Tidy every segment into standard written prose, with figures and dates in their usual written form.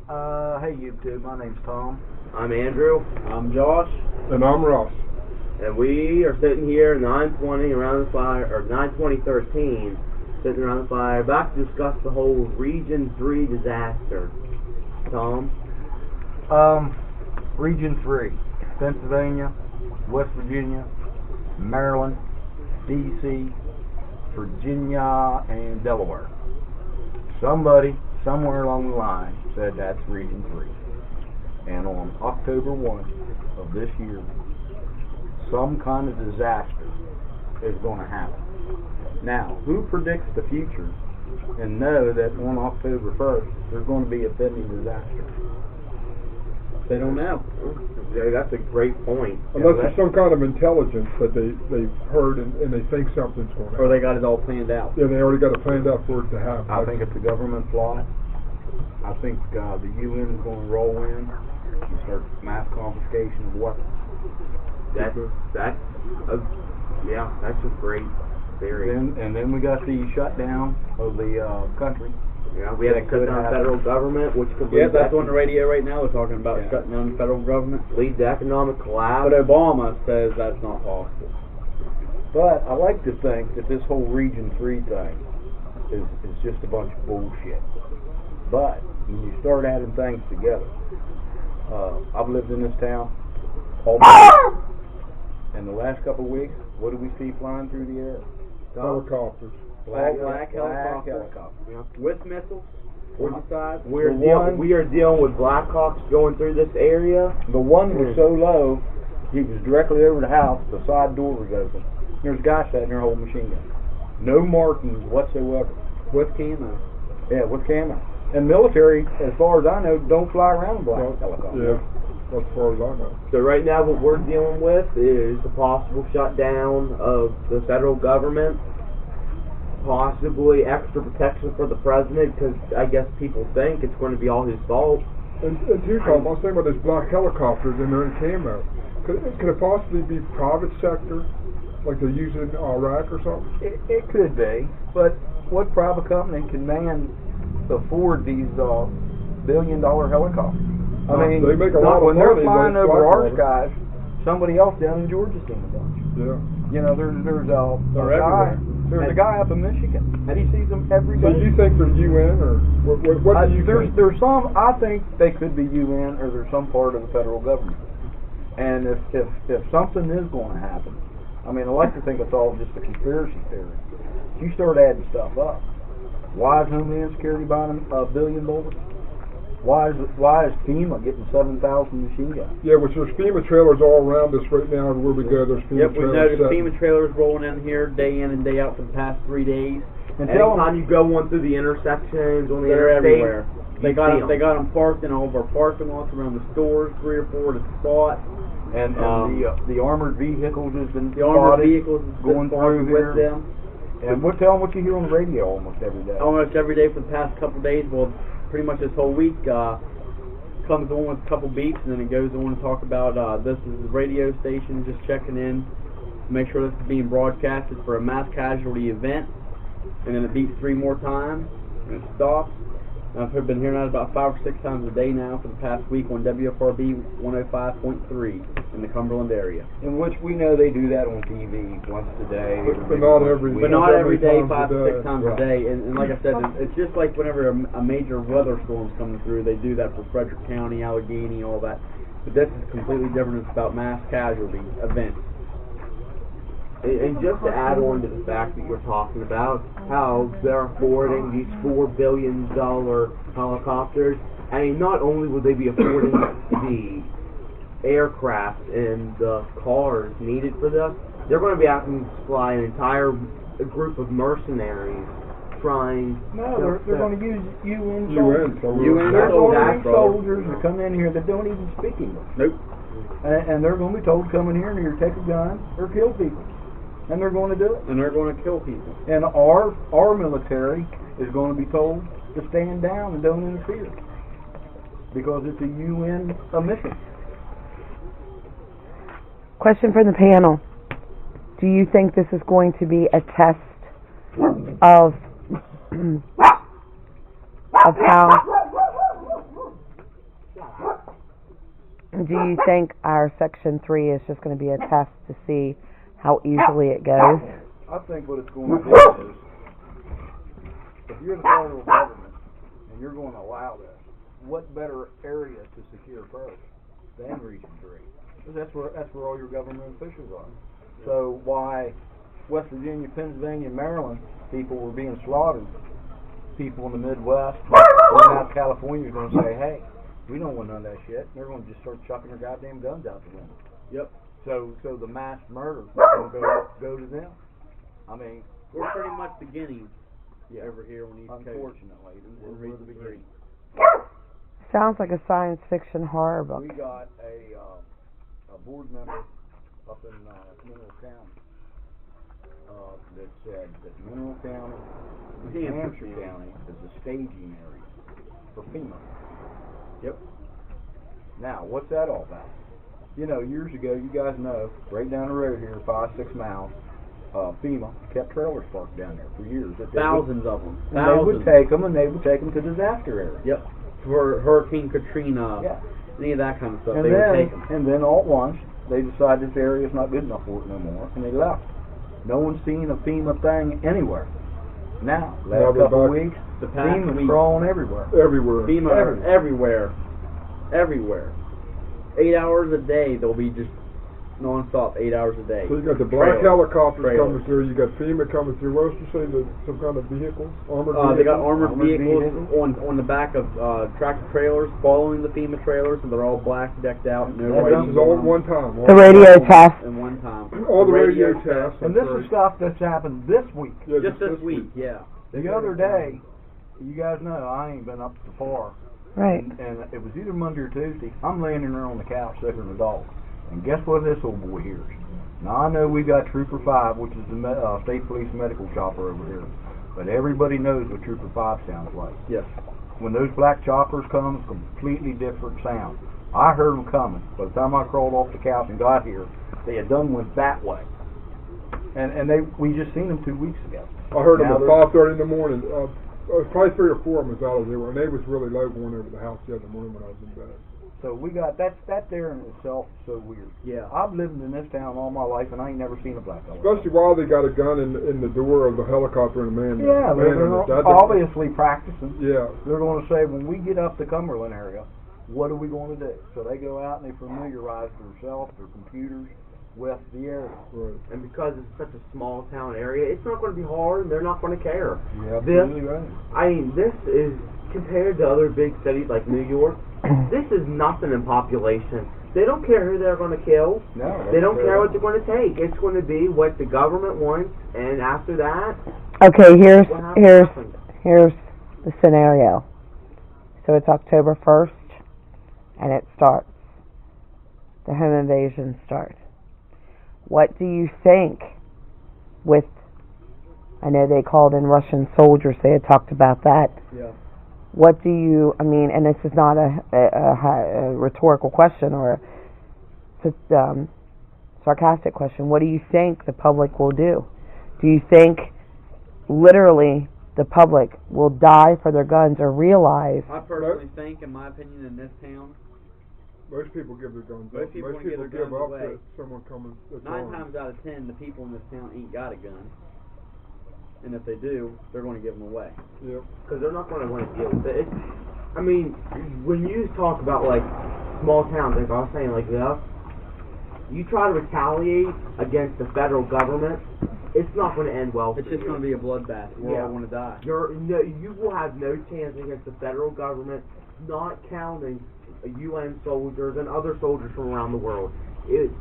Hey YouTube, my name's Tom. I'm Andrew. I'm Josh. And I'm Russ. And we are sitting here 9:20 around the fire, or 9:20:13, sitting around the fire, about to discuss the whole Region 3 disaster. Tom? Region 3, Pennsylvania, West Virginia, Maryland, D.C., Virginia, and Delaware. Somebody, somewhere along the line, said that's Region 3. And on October 1 of this year, some kind of disaster is going to happen. Now, who predicts the future and know that on October 1st there's going to be a pending disaster? They don't know. Yeah, that's a great point. Unless there's some kind of intelligence that they've heard and they think something's going to happen. Or they got it all planned out. Yeah, they already got it planned out for it to happen. I think it's a government plot. I think the UN is going to roll in and start mass confiscation of weapons. That's a great theory. And then we got the shutdown of the country. Yeah, we have to cut down the federal government, which could Yeah, that's on the radio right now. They're talking about shutting down the federal government. Lead to economic collapse. But Obama says that's not possible. But I like to think that this whole Region 3 thing is just a bunch of bullshit. But when you start adding things together, I've lived in this town all my life. In the last couple of weeks, what do we see flying through the air? Helicopters. Black helicopters. Yeah. With missiles. On the side. We are dealing with Black Hawks going through this area. The one was so low, he was directly over the house. The side door was open. There's a guy sitting there holding a machine gun. No markings whatsoever. With camo. Yeah, with camo. And military, as far as I know, don't fly around in black helicopters. Yeah, as far as I know. So right now what we're dealing with is the possible shutdown of the federal government, possibly extra protection for the president, because I guess people think it's going to be all his fault. And too, Tom, I was thinking about these black helicopters and they're in camo. Could it possibly be private sector, like they're using in Iraq or something? It could be, but what private company can afford these billion-dollar helicopters? I mean, they make a lot of when they're money, flying like over our Blackwater. skies, somebody else down in Georgia's seen a bunch. Yeah. You know, there's a everywhere. guy. There's a guy up in Michigan, and he sees them every day. So you think they're UN, or what do you think? There's some. I think they could be UN, or there's some part of the federal government. And if something is going to happen, I mean, I like to think it's all just a conspiracy theory. If you start adding stuff up, why is Homeland Security buying $1 billion bullets? Why is FEMA getting 7,000 machine guns? Yeah, which there's FEMA trailers all around us right now, and where we go, there's FEMA Yep, we trailers. noticed FEMA trailers rolling in here day in and day out for the past 3 days. And anytime you go on through the intersections on the They're interstate, everywhere. They got them parked in all of our parking lots around the stores, 3 or 4 at a spot. And the armored vehicles has been going through with here. them. And tell them what you hear on the radio almost every day. Almost every day for the past couple of days. Well, pretty much this whole week comes on with a couple beeps, and then it goes on to talk about this is the radio station just checking in, make sure this is being broadcasted for a mass casualty event, and then it beeps 3 more times, and it stops. I've been hearing that about 5 or 6 times a day now for the past week on WFRB 105.3 in the Cumberland area. In which we know they do that on TV once a day. But not every day, 5 to 6 times right. a day. And like I said, it's just like whenever a major weather storm's coming through, they do that for Frederick County, Allegheny, all that. But this is completely different. It's about mass casualty events. And just to add on to the fact that you're talking about how they're affording these $4 billion helicopters, I mean, not only would they be affording the aircraft and the cars needed for this, they're going to be having to supply an entire group of mercenaries trying... No, they're going to use UN soldiers. They're going to use soldiers to come in here that don't even speak English. Nope. And they're going to be told to come in here and either take a gun or kill people. And they're going to do it. And they're going to kill people. And our military is going to be told to stand down and don't interfere. Because it's a UN mission. Question from the panel. Do you think this is going to be a test of how Do you think our Section 3 is just going to be a test to see how easily it goes? I think what it's going to do is, if you're the federal government and you're going to allow this, what better area to secure first than Region 3? Because that's where all your government officials are. So why West Virginia, Pennsylvania, Maryland people were being slaughtered, people in the Midwest, going out to California are going to say, hey, we don't want none of that shit. They're going to just start chucking their goddamn guns out the window. Yep. So the mass murder is going to go to them. I mean, We're pretty much the guineas yeah, over here on East Coast. unfortunately, We're we're the the beginning. Sounds like a science fiction horror book. We got a board member up in Mineral County that said that Mineral County, New Hampshire County, is a staging area for FEMA. Yep. Now, what's that all about? You know, years ago, you guys know, right down the road here, 5-6 miles, FEMA kept trailers parked down there for years. Thousands of them. And they would take them, to disaster areas. Yep. For Hurricane Katrina, Yeah. any of that kind of stuff, And they then, would take them. and then all at once, they decided this area is not good enough for it no more, and they left. No one's seen a FEMA thing anywhere. Now, last couple of weeks, The past FEMA's week, crawling everywhere. Everywhere. FEMA everywhere. Everywhere. 8 hours a day, they'll be just non-stop, 8 hours a day. So you got the black Trailers. helicopters Trailers. coming through, you got FEMA coming through. What else you say? Some kind of vehicles? Armored vehicles? They got armored vehicles vehicles. on the back of tractor trailers, following the FEMA trailers, and they're all black, decked out, no That This writing is all at on one time. The radio test. in one time. All the radio tests. And this is stuff that's happened this week. Yeah, Just this week, yeah. The other day, you guys know I ain't been up to far. Right. And it was either Monday or Tuesday. I'm laying there on the couch sicker than a dog. And guess what this old boy hears? Now I know we've got Trooper 5, which is the state police medical chopper over here. But everybody knows what Trooper 5 sounds like. Yes. When those black choppers come, it's a completely different sound. I heard them coming. By the time I crawled off the couch and got here, they had done went that way. And we just seen them 2 weeks ago. I heard them Now at 5:30 in the morning. Probably 3 or 4 of them was out of there, and they was really low going over the house the other morning when I was in bed. So we got that there in itself is so weird. Yeah. I've lived in this town all my life and I ain't never seen a black helicopter. Especially while they got a gun in the door of the helicopter and a man. Yeah, man they're in it. That- obviously practicing. Yeah. They're going to say, when we get up the Cumberland area, what are we going to do? So they go out and they familiarize themselves, their computers, with the area. Right. And because it's such a small town area, it's not going to be hard, and they're not going to care. Yeah, This, absolutely right. I mean, this is, compared to other big cities like New York, this is nothing in population. They don't care who they're going to kill. No, They don't care what they're going to take. It's going to be what the government wants, and after that, Okay, here's what happens here's happens. here's the scenario. So it's October 1st, and it starts. The home invasion starts. What do you think with, I know they called in Russian soldiers, they had talked about that. Yeah. What do you, I mean, and this is not a rhetorical question or a sarcastic question, what do you think the public will do? Do you think literally the public will die for their guns or realize? I personally think, in my opinion, in this town, Most people give their guns Most up. people Most wanna give people their give guns up away. to someone coming. That's 9 armed. times out of 10, the people in this town ain't got a gun. And if they do, they're going to give them away. Yep. Because they're not going to want to deal with it. I mean, when you talk about, like, small towns, like I was saying, like this, you try to retaliate against the federal government, it's not going to end well It's for just you. going to be a bloodbath. We're Yeah. all going to die. You will have no chance against the federal government, not counting UN soldiers and other soldiers from around the world.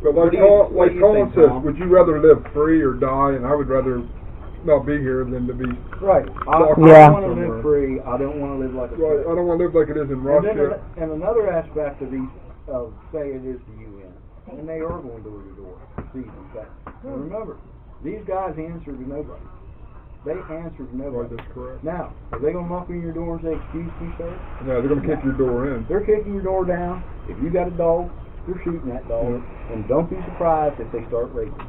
But What like do you- Colin, what like do you Colin think, says, Tom? would you rather live free or die? And I would rather not be here than to be. Right. Yeah. I want to live free. I don't want to live like a Right. slave. I don't want to live like it is in And, Russia. then, and another aspect of these, say it is the UN, and they are going door to door, these things. And remember, these guys answer to nobody. They answer to Right, nobody. that's correct. Now, are they going to knock on your door and say, "Excuse me, sir"? No, they're going to kick your door in. They're kicking your door down. If you got a dog, they're shooting that dog. And don't be surprised if they start raping.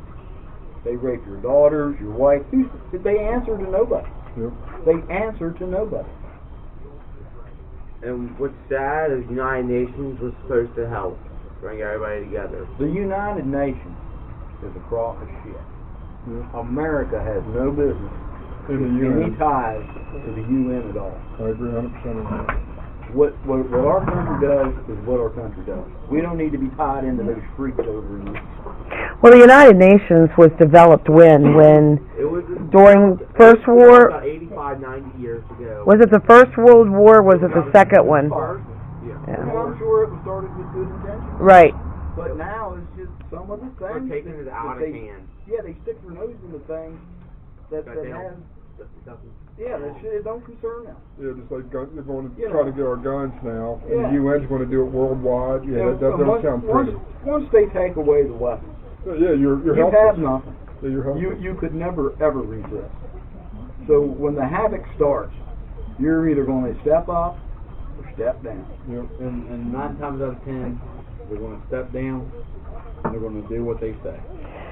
They rape your daughters, your wife. They answer to nobody. Yep. They answer to nobody. And what's sad is the United Nations was supposed to help. bring everybody together. The United Nations is a crock of shit. America has no business In the any UN. ties to the UN at all. I agree 100% on that. What our country does is what our country does. We don't need to be tied into those freaks over in the Well, the United Nations was developed when It was during First War. about 85, 90 years ago. Was it the First World War? Or was it the second one? First? Yeah. Yeah. I'm sure it was started with good intentions. Right. But now it's just some of the They're things taking it that out of they, hand. Yeah, they stick their nose in the things that That they have. doesn't. Yeah, that shit it don't concern them. Yeah, just like they're going to You try know. to get our guns now, and Yeah. the UN's going to do it worldwide. Yeah, that doesn't sound pretty. Once they take away the weapons, Yeah, you're you helpless. have nothing. Yeah, you're helpless. You could never ever resist. So when the havoc starts, you're either going to step up or step down. Yep. And 9 times out of 10, they're going to step down and they're going to do what they say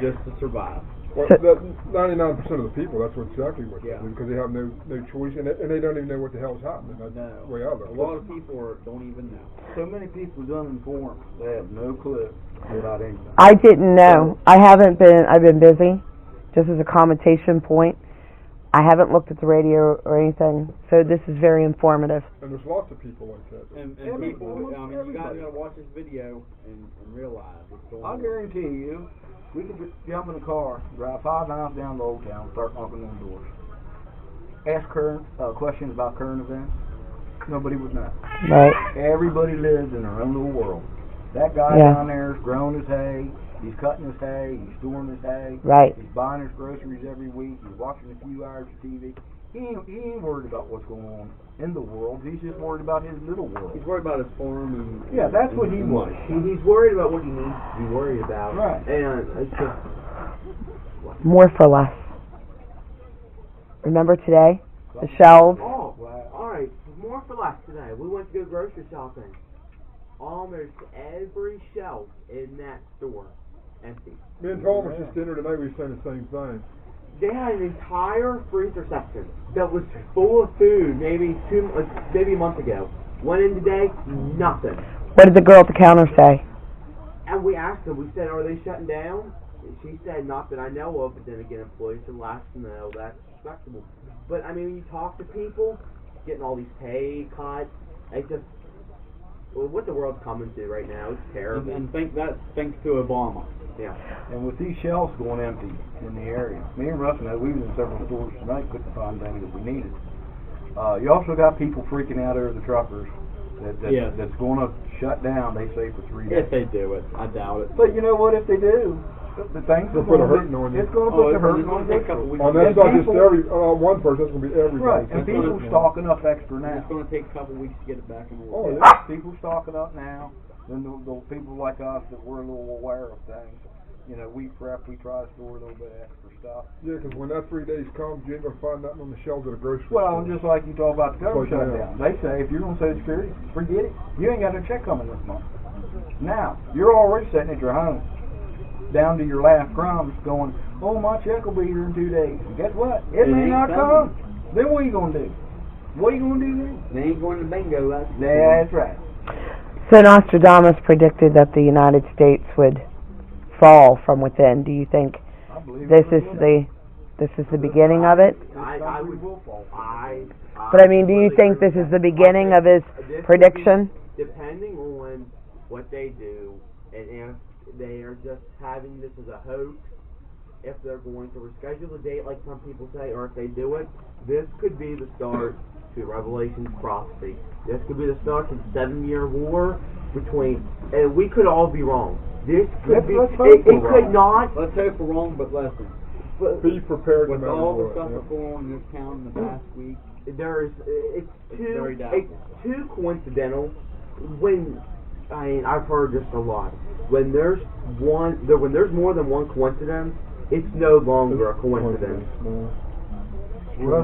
just to survive. Well, So- that 99% of the people, that's exactly what Yeah. they do, because they have no choice, and they don't even know what the hell's happening. That's No. the way I look. A lot of people don't even know. So many people uninformed. They have no clue about anything. I didn't know. I've been busy, just as a commentation point. I haven't looked at the radio or anything, so this is very informative. And there's lots of people like that. And Every- people, almost I mean, you guys everybody. got to watch this video and realize what's going I'll on. guarantee you, we could just jump in a car, drive 5 miles down to Old Town, start knocking on doors. Ask questions about current events. Nobody would know. Right. Everybody lives in their own little world. That guy Yeah. down there is growing his hay. He's cutting his hay. He's storing his hay. Right. He's buying his groceries every week. He's watching a few hours of TV. He ain't worried about what's going on in the world. He's just worried about his little world. He's worried about his farm and Yeah, that's what he and wants. He's worried about what he needs to be worried about. Right. And it's just. More for less. Remember today? The shelves. Oh, alright. More for less today. We went to go grocery shopping. Almost every shelf in that store empty. Me and Tom was just dinner tonight. We were saying the same thing. They had an entire freezer section that was full of food maybe a month ago. Went in today, nothing. What did the girl at the counter say? And we asked them, we said, are they shutting down? And she said, not that I know of, but then again, employees are last to know, that's respectable. But I mean, when you talk to people, getting all these pay cuts, it's just, well, what the world's coming to right now, it's terrible. and think that's thanks to Obama. Yeah. And with these shelves going empty in the area, me and Russ know we was in several stores tonight, couldn't find things that we needed. You also got people freaking out over the truckers Yes. that's going to shut down, they say, for 3 days. If they do it, I doubt it. But you know what, if they do, the things They'll are put a going hurting on you. it's going to Oh, put the it's hurting gonna on take a couple you. weeks. Oh, that's And not just people- one person. That's going to be everybody. Right, and That's people gonna- stocking up extra now. It's going to take a couple weeks to get it back in the Oh, world. yeah. People stocking up now. Then the people like us that we're a little aware of things. You know, we prep, we try to store a little bit of extra stuff. Yeah, because when that 3 days comes, you ain't going to find nothing on the shelves at a grocery Well, store. just like you talk about the government Like that. shutdown. They say if you're on Social Security, forget it. You ain't got no check coming this month. Now, you're already sitting at your home, down to your last crumbs, going, oh, my check will be here in 2 days. And guess what? It may ain't not coming. come. Then what are you going to do? What are you going to do then? They ain't going to bingo. That's right. So Nostradamus predicted that the United States would fall from within. Do you think I believe this it is will. the beginning of it? I would. will fall. But I mean, do you think this is the beginning of his prediction? Depending on what they do, and if they are just having this as a hoax, if they're going to reschedule the date like some people say, or if they do it, this could be the start to Revelation's prophecy. This could be the start to the 7-year war between, and we could all be wrong. This could be, Let's hope it we're could wrong. not, Let's hope we're wrong, but listen. but Be prepared no With matter all the what. stuff Yeah. that's going on in this town in the past week, there's, it's very doubtful. too coincidental. When, I mean, I've heard this a lot. When there's more than one coincidence, it's no longer a coincidence. No.